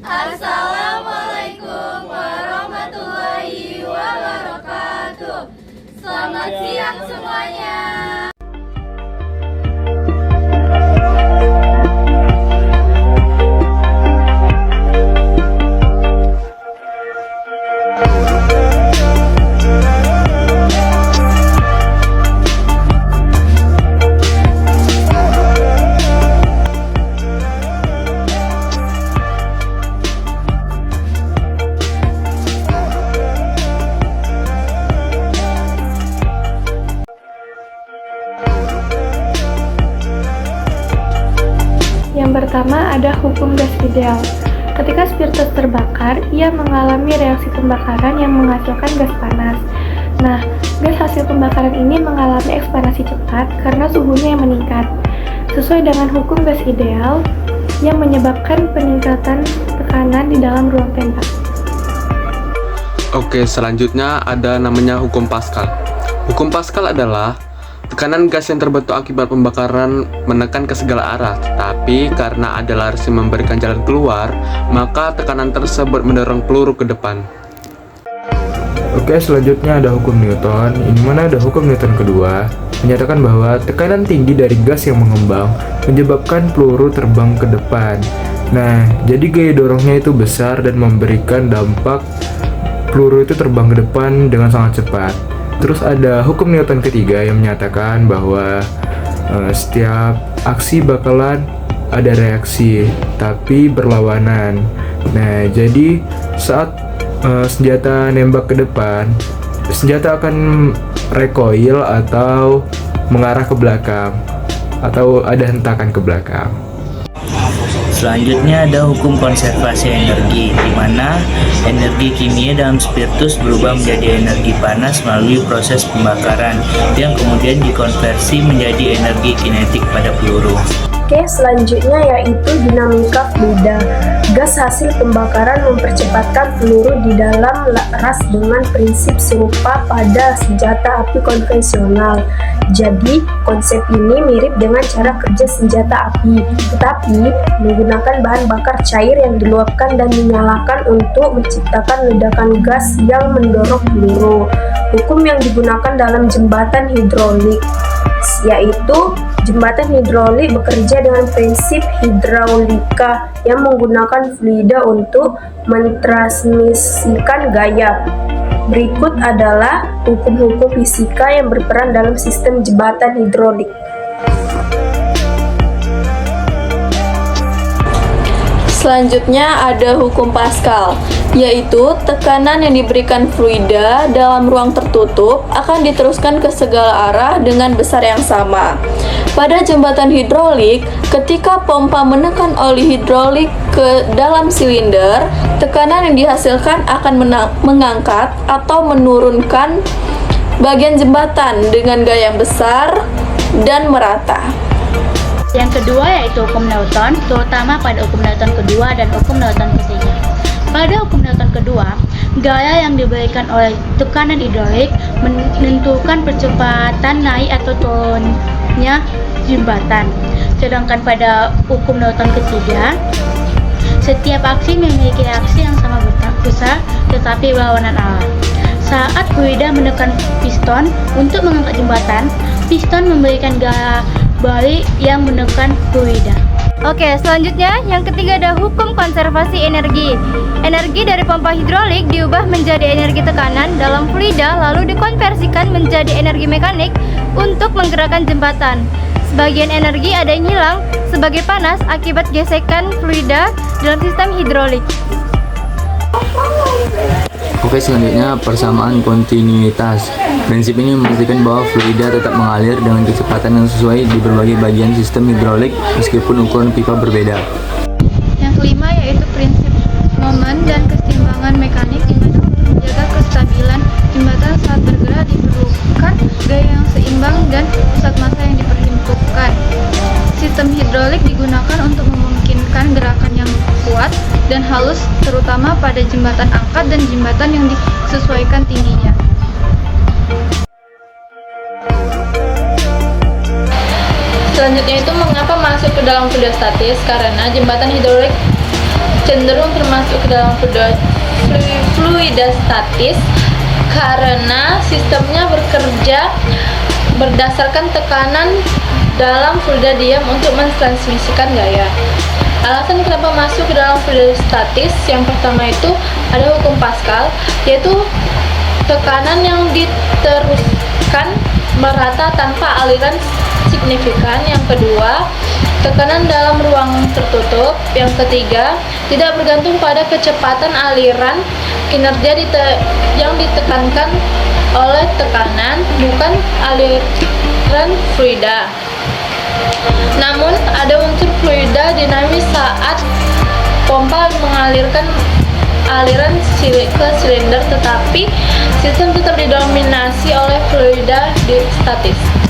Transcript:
Assalamualaikum warahmatullahi wabarakatuh. Selamat siang semuanya. Yang pertama ada hukum gas ideal. Ketika spiritus terbakar, ia mengalami reaksi pembakaran yang menghasilkan gas panas. Nah, gas hasil pembakaran ini mengalami ekspansi cepat karena suhunya yang meningkat. Sesuai dengan hukum gas ideal, yang menyebabkan peningkatan tekanan di dalam ruang tembak. Oke, selanjutnya ada namanya hukum Pascal. Hukum Pascal adalah tekanan gas yang terbentuk akibat pembakaran menekan ke segala arah, tapi karena ada laras yang memberikan jalan keluar, maka tekanan tersebut mendorong peluru ke depan. Oke, selanjutnya ada hukum Newton. Ini mana ada hukum Newton kedua, menyatakan bahwa tekanan tinggi dari gas yang mengembang menyebabkan peluru terbang ke depan. Nah, jadi gaya dorongnya itu besar dan memberikan dampak peluru itu terbang ke depan dengan sangat cepat. Terus ada hukum Newton ketiga yang menyatakan bahwa setiap aksi bakalan ada reaksi, tapi berlawanan. Nah, jadi saat senjata nembak ke depan, senjata akan recoil atau mengarah ke belakang, atau ada hentakan ke belakang. Selanjutnya ada hukum konservasi energi, di mana energi kimia dalam spiritus berubah menjadi energi panas melalui proses pembakaran yang kemudian dikonversi menjadi energi kinetik pada peluru. Oke, selanjutnya yaitu dinamika fluida. Gas hasil pembakaran mempercepatkan peluru di dalam laras dengan prinsip serupa pada senjata api konvensional. Jadi, konsep ini mirip dengan cara kerja senjata api, tetapi menggunakan bahan bakar cair yang diluapkan dan dinyalakan untuk menciptakan ledakan gas yang mendorong peluru. Hukum yang digunakan dalam jembatan hidrolik yaitu jembatan hidrolik bekerja dengan prinsip hidraulika yang menggunakan fluida untuk mentransmisikan gaya. Berikut adalah hukum-hukum fisika yang berperan dalam sistem jembatan hidrolik. Selanjutnya ada hukum Pascal, yaitu tekanan yang diberikan fluida dalam ruang tertutup akan diteruskan ke segala arah dengan besar yang sama. Pada jembatan hidrolik, ketika pompa menekan oli hidrolik ke dalam silinder, tekanan yang dihasilkan akan mengangkat atau menurunkan bagian jembatan dengan gaya yang besar dan merata. Yang kedua yaitu hukum Newton, terutama pada hukum Newton kedua dan hukum Newton ketiga. Pada hukum Newton kedua, gaya yang diberikan oleh tekanan hidrolik menentukan percepatan naik atau turunnya jembatan. Sedangkan pada hukum Newton ketiga, setiap aksi memiliki reaksi yang sama besar tetapi berlawanan arah. Saat fluida menekan piston untuk mengangkat jembatan, piston memberikan gaya balik yang menekan fluida. Oke, selanjutnya yang ketiga ada hukum konservasi energi. Energi dari pompa hidrolik diubah menjadi energi tekanan dalam fluida lalu dikonversikan menjadi energi mekanik untuk menggerakkan jembatan. Sebagian energi ada yang hilang sebagai panas akibat gesekan fluida dalam sistem hidrolik. Oke, selanjutnya persamaan kontinuitas. Prinsip ini memastikan bahwa fluida tetap mengalir dengan kecepatan yang sesuai di berbagai bagian sistem hidrolik meskipun ukuran pipa berbeda. Yang kelima yaitu prinsip momen dan keseimbangan mekanik, di mana untuk menjaga kestabilan jembatan saat bergerak diperlukan gaya yang seimbang dan pusat massa yang diperhitungkan. Sistem hidrolik digunakan untuk memungkinkan gerakan yang kuat dan halus, terutama pada jembatan angkat dan jembatan yang disesuaikan tingginya. Selanjutnya itu mengapa masuk ke dalam fluida statis? Karena jembatan hidrolik cenderung termasuk ke dalam fluida statis karena sistemnya bekerja berdasarkan tekanan dalam fluida diam untuk mentransmisikan gaya. Alasan kenapa masuk ke dalam fluida statis, yang pertama itu ada hukum Pascal, yaitu tekanan yang diteruskan merata tanpa aliran signifikan. Yang kedua, tekanan dalam ruang tertutup. Yang ketiga, tidak bergantung pada kecepatan aliran. Kinerja yang ditekankan oleh tekanan, bukan aliran fluida. Namun, ada unsur fluida dinamis saat pompa mengalirkan aliran ke silinder, tetapi sistem tetap didominasi oleh fluida statis.